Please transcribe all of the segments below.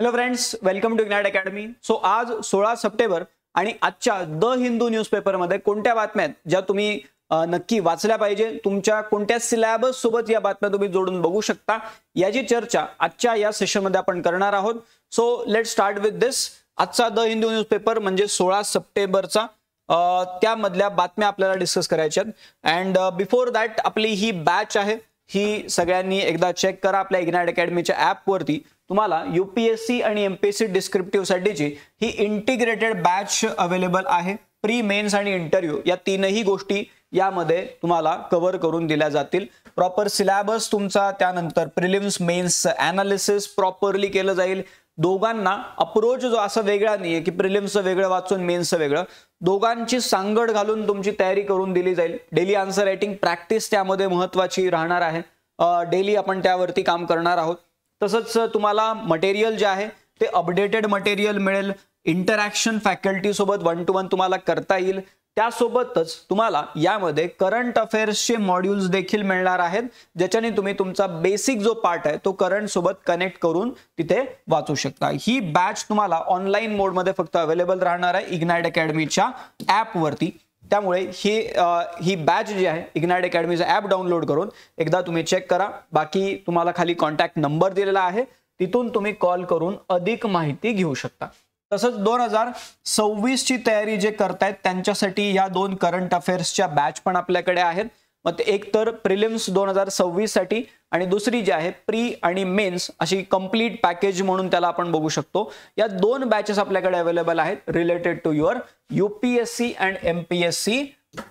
Hello friends, welcome to Ignite academy. So आज 16 September आणि आजच्या द हिंदू न्यूजपेपरमध्ये कोणत्या बातम्या आहेत ज्या तुम्ही नक्की वाचल्या पाहिजे, तुमच्या कोणत्या सिलेबस सोबत या बातम्या तुम्ही जोडून बघू शकता, याची चर्चा आजच्या या सेशनमध्ये आपण करणार आहोत. सो लेट स्टार्ट विथ दिस. आजचा द हिंदू न्यूजपेपर म्हणजे 16 सप्टेंबरचा त्यामधल्या बातम्या आपल्याला डिस्कस करायच्या आहेत. अँड बिफोर दॅट आपली ही बॅच आहे, ही सगळ्यांनी एकदा चेक करा आपल्या इग्नाइट अकॅडमीच्या ॲपवरती. तुम्हाला यूपीएससी आणि एमपीएससी डिस्क्रिप्टिव्ह साठीची ही इंटिग्रेटेड बॅच अवेलेबल आहे. प्री मेन्स आणि इंटरव्ह्यू या तीनही गोष्टी यामध्ये तुम्हाला कव्हर करून दिल्या जातील. प्रॉपर सिलेबस तुमचा, त्यानंतर प्रिलिम्स मेन्स ॲनालिसिस प्रॉपरली केलं जाईल. दोघांना अप्रोच जो असा वेगळा नाहीये की प्रिलिम्सचं वेगळं वाचून मेन्सचं वेगळं, दोघांची सांगड घालून तुमची तयारी करून दिली जाईल. डेली आन्सर रायटिंग प्रॅक्टिस त्यामध्ये महत्त्वाची राहणार आहे. डेली आपण त्यावरती काम करणार आहोत. तसंच तुम्हाला मटेरियल जे आहे ते अपडेटेड मटेरियल मिळेल. इंटरॅक्शन फॅकल्टी सोबत 1 to 1 तुम्हाला करता येईल. त्यासोबतच तुम्हाला यामध्ये करंट अफेअर्सचे मॉड्यूल्स देखील मिळणार आहेत, ज्याच्याने तुम्ही तुमचा बेसिक जो पार्ट आहे तो करंट सोबत कनेक्ट करून तिथे वाचू शकता. ही बॅच तुम्हाला ऑनलाईन मोडमध्ये फक्त अवेलेबल राहणार आहे इग्नाइट अकॅडमीच्या ॲपवरती. त्यामुळे ही बॅच जी आहे इग्नाइट अकॅडमीचं ॲप डाउनलोड करून एकदा तुम्ही चेक करा. बाकी तुम्हाला खाली कॉन्टॅक्ट नंबर दिलेला आहे, तिथून तुम्ही कॉल करून अधिक माहिती घेऊ शकता. तसंच 2026 ची तयारी जे करतायत त्यांच्यासाठी या 2 करंट अफेअर्सच्या बॅच पण आपल्याकडे आहेत. मग ते एक तर प्रिलिम्स 2026 साठी आणि दुसरी जी आहे प्री आणि मेन्स अशी कंप्लीट पॅकेज म्हणून त्याला आपण बघू शकतो. या 2 बॅचेस आपल्याकडे अवेलेबल आहेत related to your UPSC and MPSC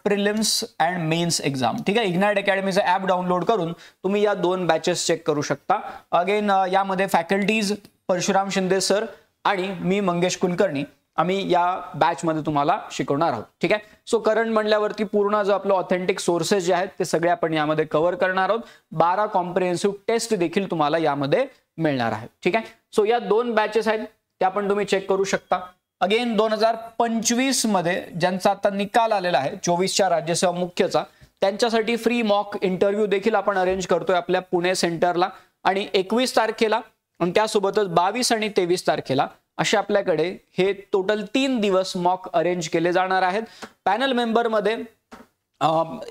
prelims and mains exam. ठीक आहे, इग्नाइट अकॅडमीचं ॲप डाउनलोड करून तुम्ही या 2 बॅचेस चेक करू शकता. अगेन यामध्ये फॅकल्टीज परशुराम शिंदे सर आणि मी मंगेश कुलकर्णी आम्ही या बॅच मध्ये तुम्हाला शिकवणार आहोत. ठीक आहे, सो करंट म्हणल्यावरती पूर्ण जो आपलं ऑथेंटिक सोर्सेस जे आहेत ते सगळे आपण यामध्ये कव्हर करणार आहोत. 12 कॉम्प्रिहेन्सिव्ह टेस्ट देखील तुम्हाला यामध्ये मिळणार आहेत. ठीक आहे, सो या 2 बॅचेस आहेत त्या पण तुम्ही चेक करू शकता. अगेन 2025 मध्ये ज्यांचा आता निकाल आलेला आहे 24च्या राज्यसेवा मुख्यचा, त्यांच्यासाठी फ्री मॉक इंटरव्ह्यू देखील आपण अरेंज करतोय आपल्या पुणे सेंटरला. आणि 21 तारखेला आणि त्यासोबतच 22 आणि 23 तारखेला असे आपल्याकडे हे टोटल 3 दिवस मॉक अरेंज केले जाणार आहेत. पॅनल मेंबरमध्ये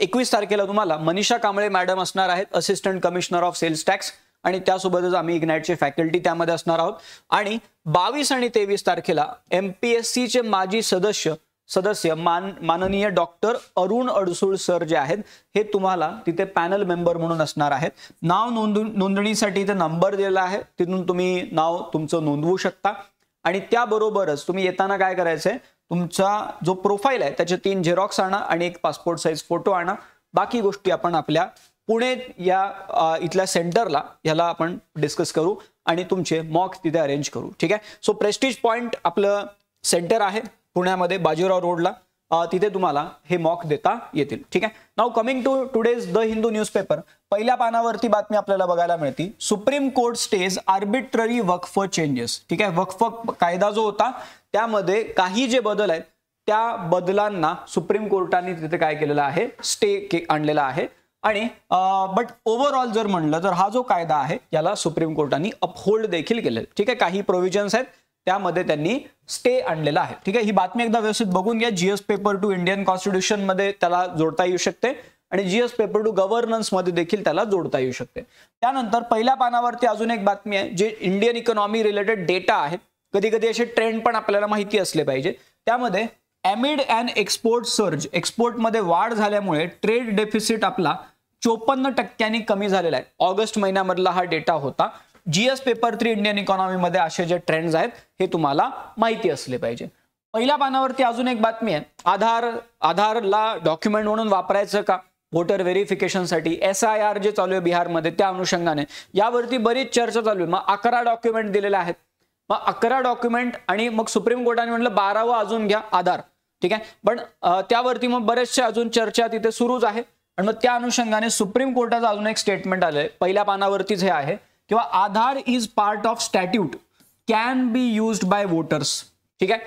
21 तारखेला तुम्हाला मनीषा कांबळे मॅडम असणार आहेत, assistant commissioner of sales tax, आणि त्यासोबतच आम्ही इग्नाइटचे फॅकल्टी त्यामध्ये असणार आहोत. आणि 22 आणि 23 तारखेला एमपीएससीचे माजी सदस्य माननीय डॉक्टर अरुण अडसूळ सर जे आहेत हे तुम्हाला तिथे पॅनल मेंबर म्हणून असणार आहेत. नाव नोंदणीसाठी इथे नंबर दिलेला आहे, तिथून तुम्ही नाव तुमचं नोंदवू शकता. आणि त्याबरोबरच तुम्ही येताना काय करायचंय, तुमचा जो प्रोफाईल आहे त्याचे 3 झेरॉक्स आणा आणि एक पासपोर्ट साईज फोटो आणा. बाकी गोष्टी आपण आपल्या पुणे या इथल्या सेंटरला याला आपण डिस्कस करू आणि तुमचे मॉक तिथे अरेंज करू. ठीक आहे, सो प्रेस्टिज पॉइंट आपलं सेंटर आहे पुण्यामध्ये बाजीराव रोडला, तिथे तुम्हाला हे मॉक देता येतील. ठीक आहे, now coming to today's the Hindu newspaper. पहिल्या पानावरती बातमी आपल्याला बघायला मिळते, supreme court stays arbitrary Waqf changes. ठीक आहे, वक्फ कायदा जो होता त्यामध्ये काही जे बदल आहेत त्या बदलांना सुप्रीम कोर्टाने तिथे काय केलेलं आहे, स्टे आणलेला आहे. आणि बट ओव्हरऑल जर म्हणलं तर हा जो कायदा आहे याला सुप्रीम कोर्टाने अपहोल्ड देखील केलेला. ठीक आहे, काही प्रोव्हिजन्स आहेत त्यामध्ये त्यांनी स्टे आणलेला आहे. ठीक आहे, ही बातमी एकदा व्यवस्थित बघून घ्या. GS paper two Indian constitution मध्ये त्याला जोडता येऊ शकते आणि जीएस पेपर टू गव्हर्नन्स मध्ये देखील त्याला जोडता येऊ शकते. त्यानंतर पहिल्या पानावरती अजून एक बातमी आहे जे इंडियन इकॉनॉमी रिलेटेड डेटा आहे. कधी कधी असे ट्रेंड पण आपल्याला माहिती असले पाहिजे. त्यामध्ये एमिड अँड एक्सपोर्ट सर्ज, एक्सपोर्टमध्ये वाढ झाल्यामुळे ट्रेड डेफिसिट आपला 54% कमी झालेला आहे. ऑगस्ट महिन्यामधला हा डेटा होता. जीएस पेपर 3 इंडियन इकॉनॉमी मध्ये असे जे ट्रेंड्स आहेत हे तुम्हाला माहिती असले पाहिजे. पहिल्या पानावरती अजून एक बातमी आहे, आधारला डॉक्युमेंट म्हणून वापरायचं का व्होटर व्हेरिफिकेशनसाठी. SIR जे चालू आहे बिहारमध्ये त्या अनुषंगाने यावरती बरीच चर्चा चालू आहे. मग 11 डॉक्युमेंट दिलेले आहेत. मग 11 डॉक्युमेंट आणि मग सुप्रीम कोर्टाने म्हटलं 12वं अजून घ्या आधार. ठीक आहे, पण त्यावरती मग बरेचशा अजून चर्चा तिथे सुरूच आहे. आणि मग त्या अनुषंगाने सुप्रीम कोर्टाचं अजून एक स्टेटमेंट आलंय पहिल्या पानावरतीच हे आहे किंवा Aadhaar is part of statute can be used by voters. ठीक आहे,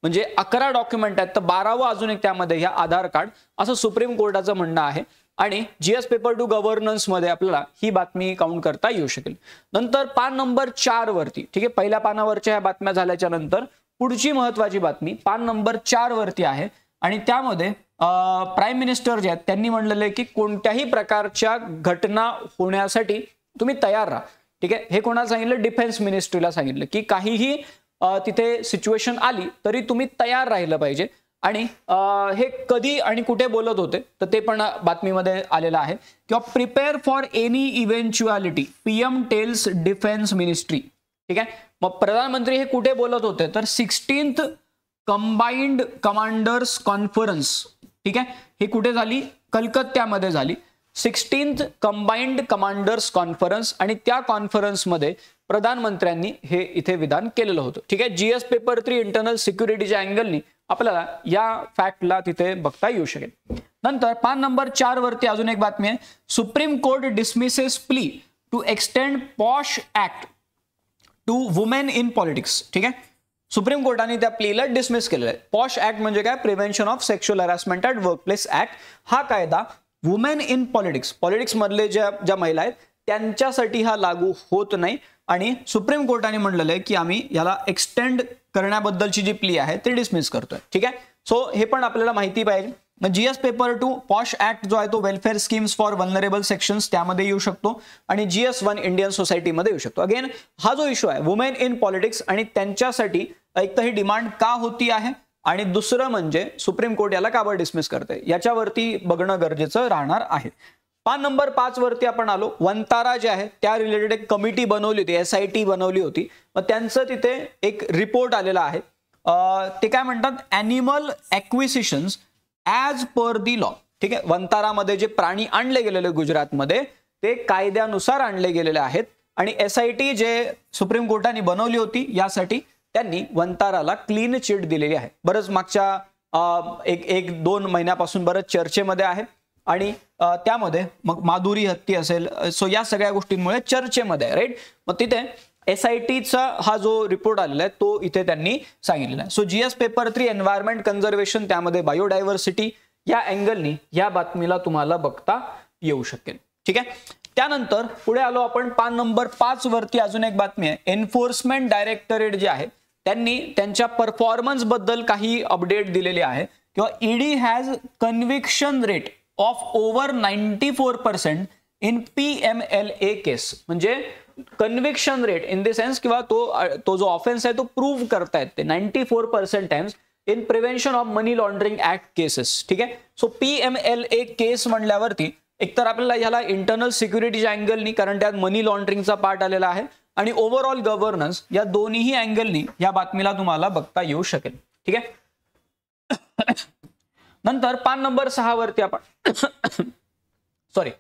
म्हणजे 11 डॉक्युमेंट आहेत तर 12वं अजून एक त्यामध्ये घ्या आधार कार्ड, असं सुप्रीम कोर्टाचं म्हणणं आहे. आणि जीएस पेपर 2 गव्हर्नन्स मध्ये आपल्याला ही बातमी काउंट करता येऊ शकेल. नंतर पान नंबर 4 वरती, ठीक आहे, पहिल्या पानावरच्या ह्या बातम्या झाल्याच्या नंतर पुढची महत्वाची बातमी पान नंबर 4 वरती आहे आणि त्यामध्ये प्राईम मिनिस्टर जे आहेत त्यांनी म्हणलेलं आहे की कोणत्याही प्रकारच्या घटना होण्यासाठी तुम्ही तयार राहा. ठीक आहे, हे कोणाला सांगितलं? डिफेन्स मिनिस्ट्रीला सांगितलं की काहीही तिथे सिच्युएशन आली तरी तुम्ही तयार राहिलं पाहिजे. आणि हे कधी आणि कुठे बोलत होते तर ते पण बातमीमध्ये आलेलं आहे किंवा prepare for any eventuality PM tells defence ministry. ठीक आहे, मग प्रधानमंत्री हे कुठे बोलत होते तर 16th कंबाइंड कमांडर्स कॉन्फरन्स. ठीक आहे, ही कुठे झाली? कलकत्त्यामध्ये झाली. 16th कंबाइंड कमांडर्स कॉन्फरन्स आणि त्या कॉन्फरन्समध्ये प्रधानमंत्र्यांनी हे इथे विधान केलेलं होतं. ठीक आहे, जीएस पेपर 3 इंटरनल सिक्युरिटीच्या अँगलनी आपल्याला या फॅक्टला तिथे बघता येऊ शकेल. नंतर पान नंबर 4 वरती अजून एक बातमी आहे. Supreme court dismisses plea to extend POSH act to women in politics. ठीक आहे, सुप्रीम कोर्टाने त्या प्लीला डिसमिस केलेलं आहे. पॉश ऍक्ट म्हणजे काय? Prevention of sexual harassment at workplace act. हा कायदा वुमेन इन पॉलिटिक्स मधले ज्या महिला आहेत त्यांच्यासाठी हा लागू होत नाही आणि सुप्रीम कोर्टाने म्हटलेलं आहे की आम्ही याला एक्सटेंड करण्याबद्दलची जी प्ली आहे ते डिसमिस करतोय. ठीक आहे, सो हे पण आपल्याला माहिती पाहिजे. मग जीएस पेपर 2 पॉश ऍक्ट जो आहे तो welfare schemes for vulnerable sections त्यामध्ये येऊ शकतो आणि जीएस 1 इंडियन सोसायटीमध्ये येऊ शकतो. अगेन हा जो इश्यू आहे वुमेन इन पॉलिटिक्स आणि त्यांच्यासाठी एक तर ही डिमांड का होती आहे आणि दुसरं म्हणजे सुप्रीम कोर्ट याला का बरं डिसमिस करते याच्यावरती बघणं गरजेचं राहणार आहे. पान नंबर 5 वरती आपण आलो. वंतारा जे आहे त्या रिलेटेड एक कमिटी बनवली होती, SIT बनवली होती. मग त्यांचं तिथे एक रिपोर्ट आलेला आहे. ते काय म्हणतात? Animal acquisitions as per the law. ठीक आहे, वंतारामध्ये जे प्राणी आणले गेलेले गुजरातमध्ये ते कायद्यानुसार आणले गेलेले आहेत आणि SIT जे सुप्रीम कोर्टाने बनवली होती यासाठी त्यांनी वंताराला क्लीन चिट दिलेली आहे. बरंच मागच्या एक 2 महिन्यापासून बरंच चर्चेमध्ये आहे आणि त्यामध्ये मग माधुरी हत्ती असेल, सो या सगळ्या गोष्टींमुळे चर्चेमध्ये आहे. राईट, मग तिथे SITचा हा जो रिपोर्ट आलेला आहे तो इथे त्यांनी सांगितलेला आहे. So GS paper 3 environment conservation त्यामध्ये बायोडायव्हर्सिटी या अँगलनी या बातमीला तुम्हाला बघता येऊ शकेल. ठीक आहे, त्यानंतर पुढे आलो आपण पान नंबर 5 वरती अजून एक बातमी आहे. एन्फोर्समेंट डायरेक्टरेट जे आहे त्यांनी त्यांच्या परफॉर्मन्स बद्दल काही अपडेट दिलेले आहे किंवा ED has conviction rate of over 94% in PMLA केस. म्हणजे conviction rate in the sense किंवा तो जो ऑफेन्स आहे तो प्रूव्ह करतायत ते 94% times in prevention of money laundering act cases. ठीक आहे, सो PMLA केस म्हणल्यावरती एकतर आपल्याला ह्याला इंटरनल सिक्युरिटीच्या अँगलनी, कारण त्यात मनी लॉन्ड्रिंगचा पार्ट आलेला आहे आणि ओव्हरऑल गव्हर्नन्स या दोन्ही अँगलनी या बातमीला तुम्हाला बघता येऊ शकेल. ठीक आहे, नंतर पान नंबर 6 वरती आपण सॉरी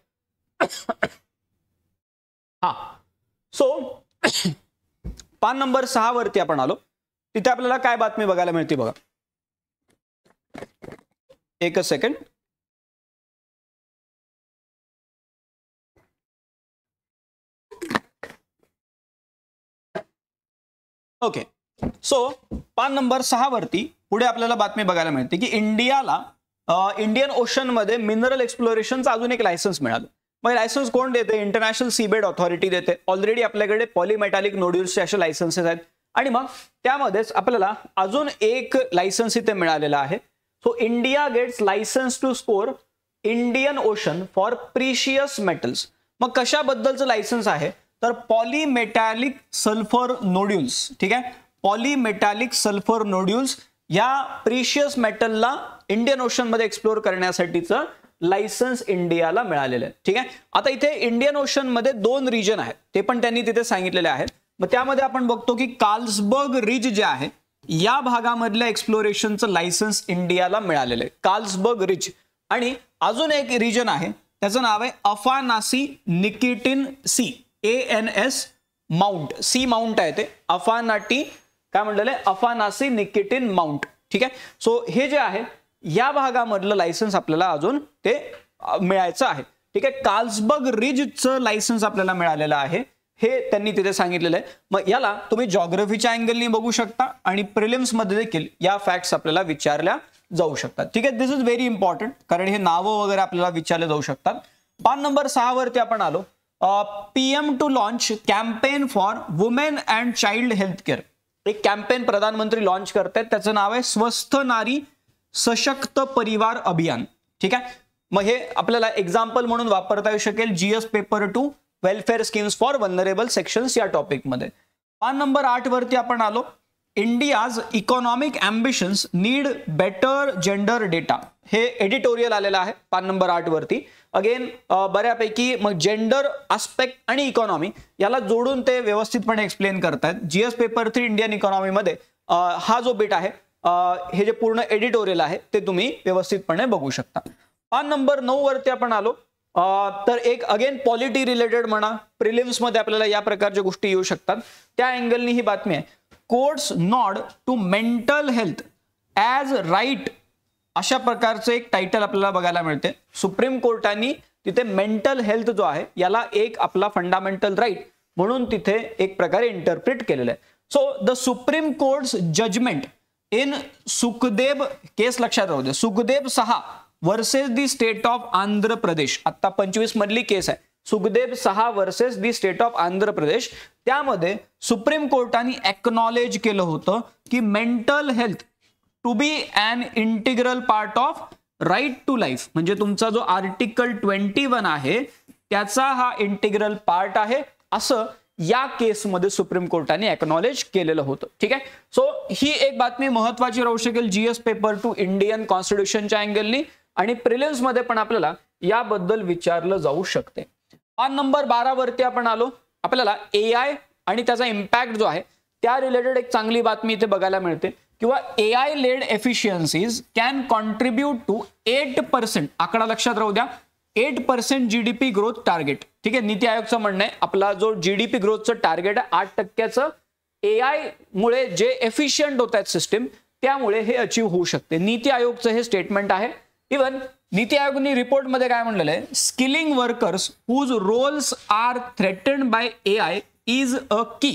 सो पान नंबर 6 वरती आपण आलो. तिथे आपल्याला काय बातमी बघायला मिळते बघा. एकच सेकंड. ओके, सो पान नंबर 6 वरती पुढे आपल्याला बातमी बघायला मिळते की इंडियाला इंडियन ओशन मध्ये मिनरल एक्सप्लोरेशनचं अजून एक लायसन्स मिळालं. मग लायसन्स कोण देते? इंटरनॅशनल सीबेड ऑथॉरिटी देते. ऑलरेडी आपल्याकडे पॉलीमेटॅलिक नोड्यूल्सचे असे लायसन्सेस आहेत आणि मग त्यामध्येच आपल्याला अजून एक लायसन्स इथे मिळालेला आहे. So India gets licence to score Indian ocean for precious metals. मग कशाबद्दलचं लायसन्स आहे तर पॉलीमेटॅलिक सल्फर नोड्यूल्स. ठीक आहे, पॉलीमेटॅलिक सल्फर नोड्यूल्स या प्रिशियस मेटलला इंडियन ओशन मध्ये एक्सप्लोर करण्यासाठीचं लायसन्स इंडियाला मिळालेलं आहे. ठीक आहे, आता इथे इंडियन ओशन मध्ये 2 रिजन आहेत ते पण त्यांनी तिथे सांगितलेले आहेत. मग त्यामध्ये आपण बघतो की कार्ल्सबर्ग रिज जे आहे या भागामधल्या एक्सप्लोरेशनचं लायसन्स इंडियाला मिळालेलं आहे. कार्ल्सबर्ग रिज आणि अजून एक रिजन आहे त्याचं नाव आहे Afanasy Nikitin sea. ANS mount, sea mount आहे ते. अफानाटी काय म्हटलेलं आहे? Afanasy Nikitin mount. ठीक आहे, सो हे जे आहे या भागामधलं लायसन्स आपल्याला अजून ते मिळायचं आहे. ठीक आहे, कार्ल्सबर्ग रिजचं लायसन्स आपल्याला मिळालेलं आहे हे त्यांनी तिथे सांगितलेलं आहे. मग याला तुम्ही जॉग्राफीच्या अँगलनी बघू शकता आणि प्रिलिम्स मध्ये देखील या फॅक्ट्स आपल्याला विचारल्या जाऊ शकतात. ठीक आहे, दिस इज व्हेरी इम्पॉर्टंट, कारण हे नावं वगैरे आपल्याला विचारले जाऊ शकतात. पान नंबर 6 वरती आपण आलो. PM to launch campaign for women and child health care. एक कॅम्पेन प्रधानमंत्री लॉन्च करतायत, त्याचं नाव आहे स्वस्थ नारी सशक्त परिवार अभियान. ठीक आहे, मग हे आपल्याला एक्झाम्पल म्हणून वापरता येऊ शकेल GS paper 2 welfare schemes for vulnerable sections या टॉपिकमध्ये. पान नंबर 8 वरती आपण आलो. India's economic ambitions need better gender data. हे एडिटोरियल आलेलं आहे पान नंबर 8 वरती. अगेन बऱ्यापैकी मग जेंडर आस्पेक्ट आणि इकॉनॉमी याला जोडून ते व्यवस्थितपणे एक्सप्लेन करतायत. GS पेपर 3 इंडियन इकॉनॉमीमध्ये हा जो बिट आहे, हे जे पूर्ण एडिटोरियल आहे ते तुम्ही व्यवस्थितपणे बघू शकता. पान नंबर 9 वरती आपण आलो. तर एक अगेन पॉलिटी रिलेटेड म्हणा, प्रिलिम्स मध्ये आपल्याला या प्रकारच्या गोष्टी येऊ शकतात, त्या अँगलनी ही बातमी आहे. Courts nod to mental health as right, अशा प्रकारचं एक टायटल आपल्याला बघायला मिळते. सुप्रीम कोर्टाने तिथे मेंटल हेल्थ जो आहे याला एक आपला फंडामेंटल राईट म्हणून तिथे एक प्रकारे इंटरप्रिट केलेलं आहे. So the Supreme Court's judgment in Sukhdev case, लक्षात राहू दे, Sukhdev 6 versus the State of Andhra Pradesh, आता 25 मधली केस आहे. Sukhdev 6 versus the State of Andhra Pradesh, त्यामध्ये सुप्रीम कोर्टाने एक्नॉलेज केलं होतं की mental health to be an integral part of right to life, म्हणजे तुमचा जो आर्टिकल 21 आहे त्याचा हा इंटिग्रल पार्ट आहे, असं या केसमध्ये सुप्रीम कोर्टाने एक्नॉलेज केलेलं होतं. ठीक आहे, सो ही एक बातमी महत्वाची राहू शकेल GS पेपर 2 इंडियन कॉन्स्टिट्यूशनच्या अँगलनी, आणि प्रिलिम्स मध्ये पण आपल्याला याबद्दल विचारलं जाऊ शकते. पान नंबर 12 वरती आपण आलो. आपल्याला AI आणि त्याचा इम्पॅक्ट जो आहे त्या रिलेटेड एक चांगली बातमी इथे बघायला मिळते, किंवा AI led efficiencies can contribute to 8%, आकडा लक्षात राहू द्या, 8% GDP ग्रोथ टार्गेट. ठीक आहे, नीती आयोगचं म्हणणं आहे आपला जो GDP ग्रोथचं टार्गेट आहे 8%चं, AI मुळे जे एफिशियंट होत आहेत सिस्टीम त्यामुळे हे अचीव होऊ शकते. नीती आयोगचं हे स्टेटमेंट आहे. इवन नीती आयोगने रिपोर्टमध्ये काय म्हणलेलं आहे, skilling workers whose roles are threatened by AI is a key.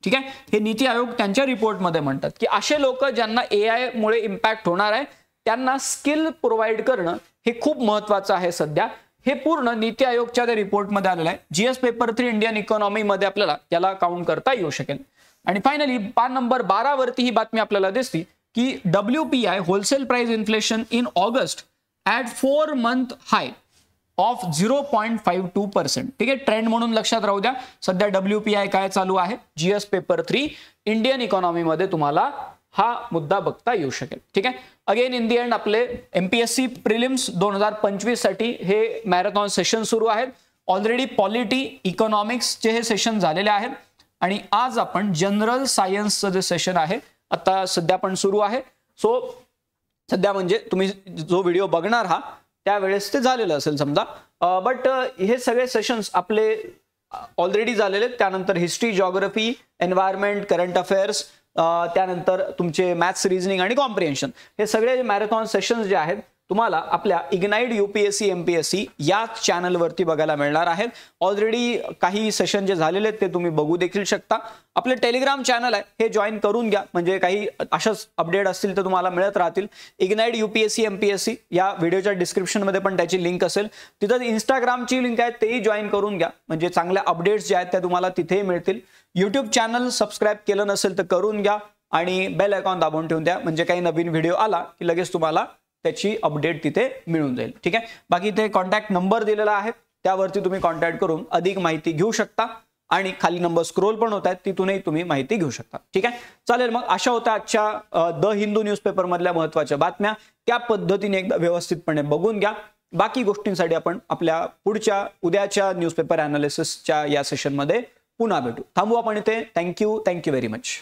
ठीक आहे, हे नीती आयोग त्यांच्या रिपोर्टमध्ये म्हणतात की असे लोक ज्यांना AI मुळे इम्पॅक्ट होणार आहे त्यांना स्किल प्रोव्हाइड करणं हे खूप महत्वाचं आहे सध्या. हे पूर्ण नीती आयोगच्या त्या रिपोर्टमध्ये आलेलं आहे. GS पेपर 3 इंडियन इकॉनॉमीमध्ये आपल्याला त्याला काउंट करता येऊ शकेल. आणि फायनली पान नंबर 12 वरती ही बातमी आपल्याला दिसती की WPI wholesale price inflation in August at 4 month high of 0.52%. ठीक आहे, ट्रेंड म्हणून लक्षात राहू द्या. सध्या WPI काय चालू आहे GS पेपर 3 इंडियन इकॉनॉमीमध्ये तुम्हाला हा मुद्दा बघता येऊ शकेल. ठीक आहे, अगेन इन दी एंड आपले MPSC प्रिलिम्स 2025 साठी हे मॅरेथॉन सेशन सुरू आहेत. ऑलरेडी पॉलिटी इकॉनॉमिक्सचे हे सेशन झालेले आहेत, आणि आज आपण जनरल सायन्सचं जे सेशन आहे आता सध्या पण सुरू आहे. सो सध्या म्हणजे तुम्ही जो व्हिडिओ बघणार आहात त्यावेळेस ते झालेलं असेल समजा, बट हे सगळे सेशन्स आपले ऑलरेडी झालेले. त्यानंतर history, geography, environment, current affairs, त्यानंतर तुमचे मॅथ्स, रिझनिंग आणि कॉम्प्रिहेन्शन, हे सगळे मॅरेथॉन सेशन्स जे आहेत तुम्हाला आपल्या इग्नाइट UPSC MPSC या चॅनलवरती बघायला मिळणार आहेत. ऑलरेडी काही सेशन जे झालेले आहेत ते तुम्ही बघू देखील शकता. आपले टेलिग्राम चॅनल आहे हे जॉईन करून घ्या, म्हणजे काही अशाच अपडेट असतील तर तुम्हाला मिळत राहतील. इग्नाइट UPSC MPSC या व्हिडिओच्या डिस्क्रिप्शनमध्ये पण त्याची लिंक असेल. तिथं इंस्टाग्रामची लिंक आहे, तेही जॉईन करून घ्या, म्हणजे चांगल्या अपडेट्स जे आहेत त्या तुम्हाला तिथेही मिळतील. यूट्यूब चॅनल सबस्क्राईब केलं नसेल तर करून घ्या, आणि बेल आयकॉन दाबून ठेवून द्या, म्हणजे काही नवीन व्हिडिओ आला की लगेच तुम्हाला त्याची अपडेट तिथे मिळून जाईल. ठीक आहे, बाकी इथे कॉन्टॅक्ट नंबर दिलेला आहे, त्यावरती तुम्ही कॉन्टॅक्ट करून अधिक माहिती घेऊ शकता, आणि खाली नंबर स्क्रोल पण होत आहेत तिथूनही तुम्ही माहिती घेऊ शकता. ठीक आहे, चालेल. मग अशा होत्या आजच्या द हिंदू न्यूजपेपर मधल्या महत्त्वाच्या बातम्या. त्या पद्धतीने एकदा व्यवस्थितपणे बघून घ्या. बाकी गोष्टींसाठी आपण आपल्या पुढच्या उद्याच्या न्यूजपेपर अनालिसिसच्या या सेशनमध्ये पुन्हा भेटू. थांबू आपण इथे. Thank you very much.